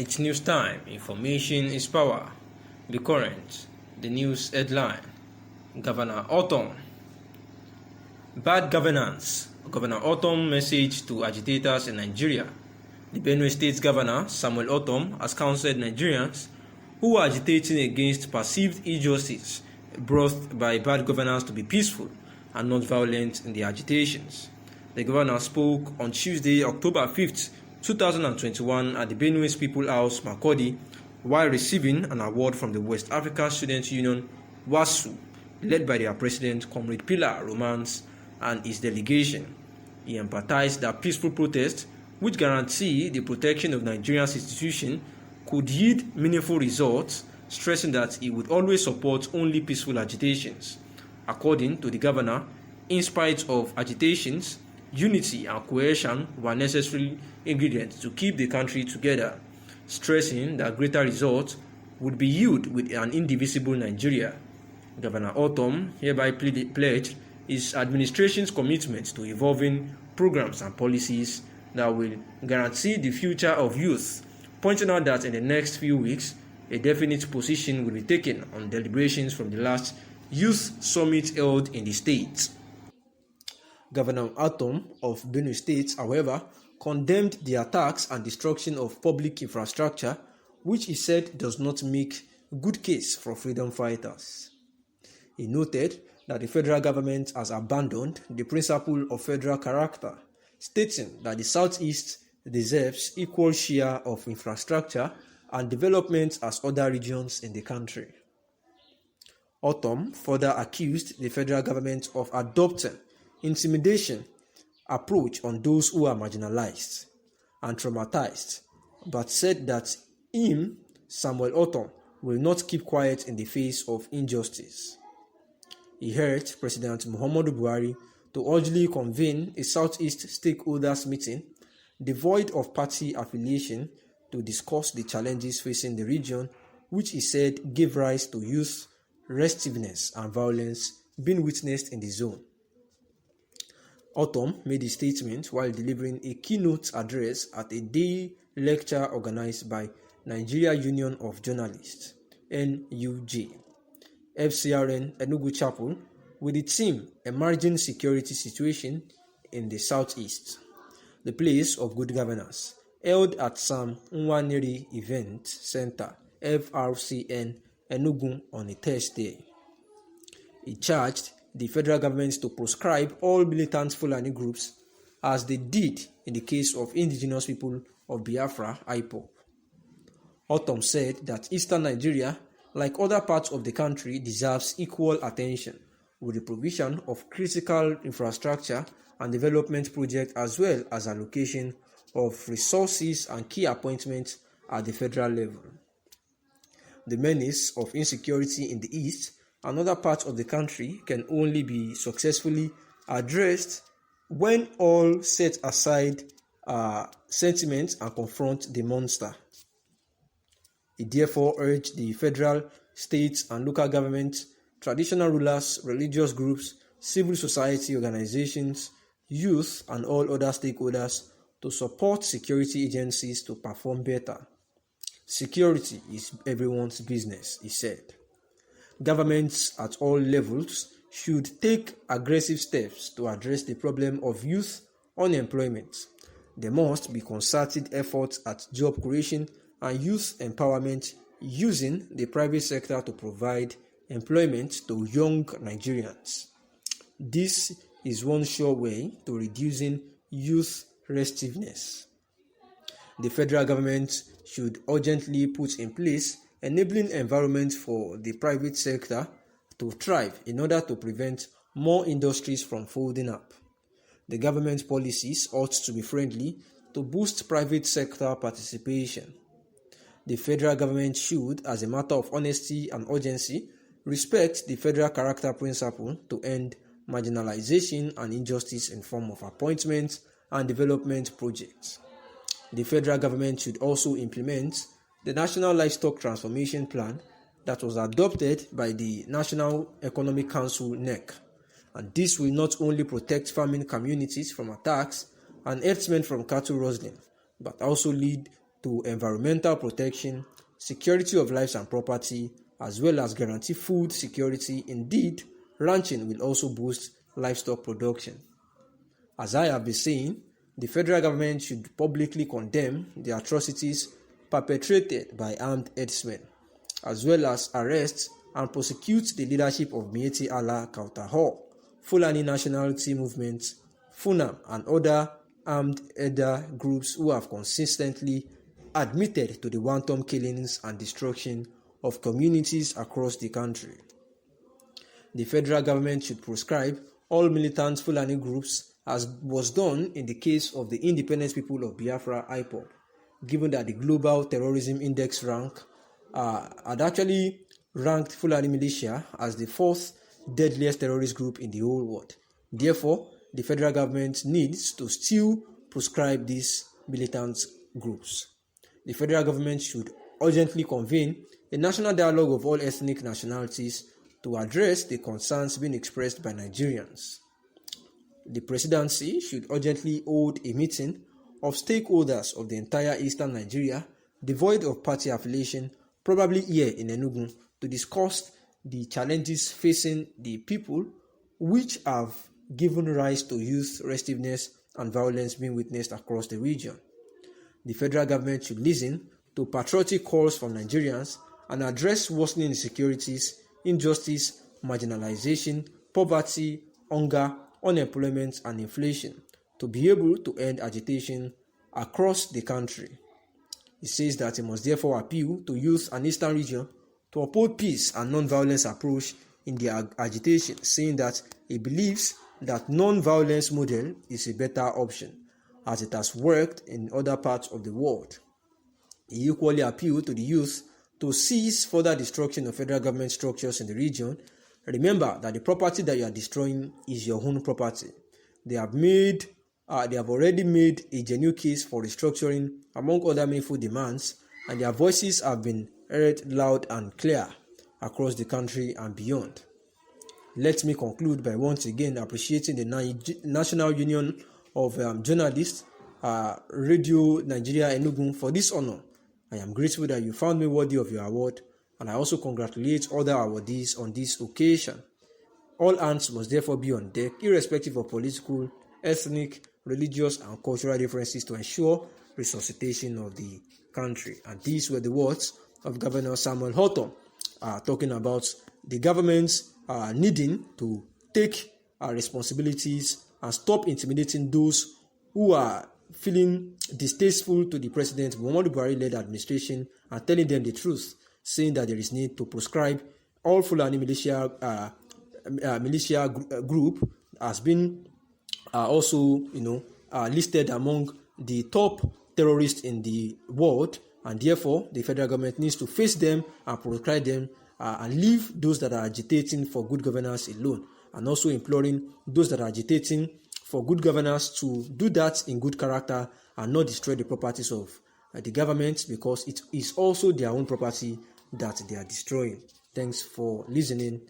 It's news time. Information is power. Be current. The news headline. Governor Ortom. Bad governance. Governor Ortom message to agitators in Nigeria. The Benue State Governor, Samuel Ortom, has counseled Nigerians who are agitating against perceived injustice brought by bad governance to be peaceful and not violent in their agitations. The governor spoke on Tuesday, October 5th, 2021 at the Benue's People House, Makurdi, while receiving an award from the West African Student Union, WASU, led by their president, Comrade Pilar Romance, and his delegation. He emphasized that peaceful protest, which guarantee the protection of Nigeria's institution, could yield meaningful results, stressing that he would always support only peaceful agitations. According to the governor, in spite of agitations, unity and cohesion were necessary ingredients to keep the country together, stressing that greater results would be yielded with an indivisible Nigeria. Governor Ortom hereby pledged his administration's commitment to evolving programs and policies that will guarantee the future of youth, pointing out that in the next few weeks, a definite position will be taken on deliberations from the last youth summit held in the state. Governor Ortom of Benue State, however, condemned the attacks and destruction of public infrastructure, which he said does not make good case for freedom fighters. He noted that the federal government has abandoned the principle of federal character, stating that the Southeast deserves equal share of infrastructure and development as other regions in the country. Ortom further accused the federal government of adopting intimidation approach on those who are marginalized and traumatized, but said that him, Samuel Ortom, will not keep quiet in the face of injustice. He urged President Muhammadu Buhari to urgently convene a Southeast stakeholders meeting devoid of party affiliation to discuss the challenges facing the region, which he said gave rise to youth restiveness and violence being witnessed in the zone. Ortom made the statement while delivering a keynote address at a day lecture organized by Nigeria Union of Journalists, NUJ, FCRN Enugu Chapel, with the theme Emerging Security Situation in the Southeast, the place of good governance, held at Sam Nwaneri Event Center, FRCN Enugu, on a Thursday. He charged the federal government to proscribe all militant Fulani groups as they did in the case of indigenous people of Biafra, IPOB. Ortom said that Eastern Nigeria, like other parts of the country, deserves equal attention with the provision of critical infrastructure and development projects as well as allocation of resources and key appointments at the federal level. The menace of insecurity in the East and other parts of the country can only be successfully addressed when all set aside sentiments and confront the monster. He therefore urged the federal, state, and local governments, traditional rulers, religious groups, civil society organizations, youth, and all other stakeholders to support security agencies to perform better. Security is everyone's business, he said. Governments at all levels should take aggressive steps to address the problem of youth unemployment. There must be concerted efforts at job creation and youth empowerment using the private sector to provide employment to young Nigerians. This is one sure way to reducing youth restiveness. The federal government should urgently put in place enabling environment for the private sector to thrive in order to prevent more industries from folding up. The government policies ought to be friendly to boost private sector participation. The federal government should, as a matter of honesty and urgency, respect the federal character principle to end marginalization and injustice in form of appointments and development projects. The federal government should also implement the National Livestock Transformation Plan that was adopted by the National Economic Council (NEC), and this will not only protect farming communities from attacks and herdsmen from cattle rustling, but also lead to environmental protection, security of lives and property, as well as guarantee food security. Indeed, ranching will also boost livestock production. As I have been saying, the federal government should publicly condemn the atrocities perpetrated by armed herdsmen, as well as arrest and prosecute the leadership of Miyetti Allah Kautahor, Fulani Nationality Movement, FUNAM, and other armed herder groups who have consistently admitted to the wanton killings and destruction of communities across the country. The federal government should proscribe all militant Fulani groups, as was done in the case of the Independent People of Biafra (IPOB), given that the Global Terrorism Index rank had actually ranked Fulani militia as the fourth deadliest terrorist group in the whole world. Therefore, the federal government needs to still proscribe these militant groups. The federal government should urgently convene a national dialogue of all ethnic nationalities to address the concerns being expressed by Nigerians. The presidency should urgently hold a meeting of stakeholders of the entire eastern Nigeria, devoid of party affiliation, probably here in Enugu, to discuss the challenges facing the people, which have given rise to youth restiveness and violence being witnessed across the region. The federal government should listen to patriotic calls from Nigerians and address worsening insecurities, injustice, marginalization, poverty, hunger, unemployment, and inflation to be able to end agitation across the country. It says that it must therefore appeal to youth and eastern region to uphold peace and non-violence approach in their agitation, saying that it believes that non-violence model is a better option as it has worked in other parts of the world. He equally appealed to the youth to cease further destruction of federal government structures in the region. Remember that the property that you are destroying is your own property. They have already made a genuine case for restructuring among other meaningful demands, and their voices have been heard loud and clear across the country and beyond. Let me conclude by once again appreciating the National Union of Journalists, Radio Nigeria Enugu, for this honor. I am grateful that you found me worthy of your award, and I also congratulate other awardees on this occasion. All hands must therefore be on deck, irrespective of political, ethnic, religious, and cultural differences, to ensure resuscitation of the country. And these were the words of Governor Samuel Ortom, talking about the government's needing to take responsibilities and stop intimidating those who are feeling distasteful to the President Muhammadu Buhari-led administration, and telling them the truth, saying that there is need to proscribe all Fulani militia group has been also listed among the top terrorists in the world, and therefore the federal government needs to face them and proscribe them and leave those that are agitating for good governance alone, and also imploring those that are agitating for good governance to do that in good character and not destroy the properties of the government, because it is also their own property that they are destroying. Thanks for listening.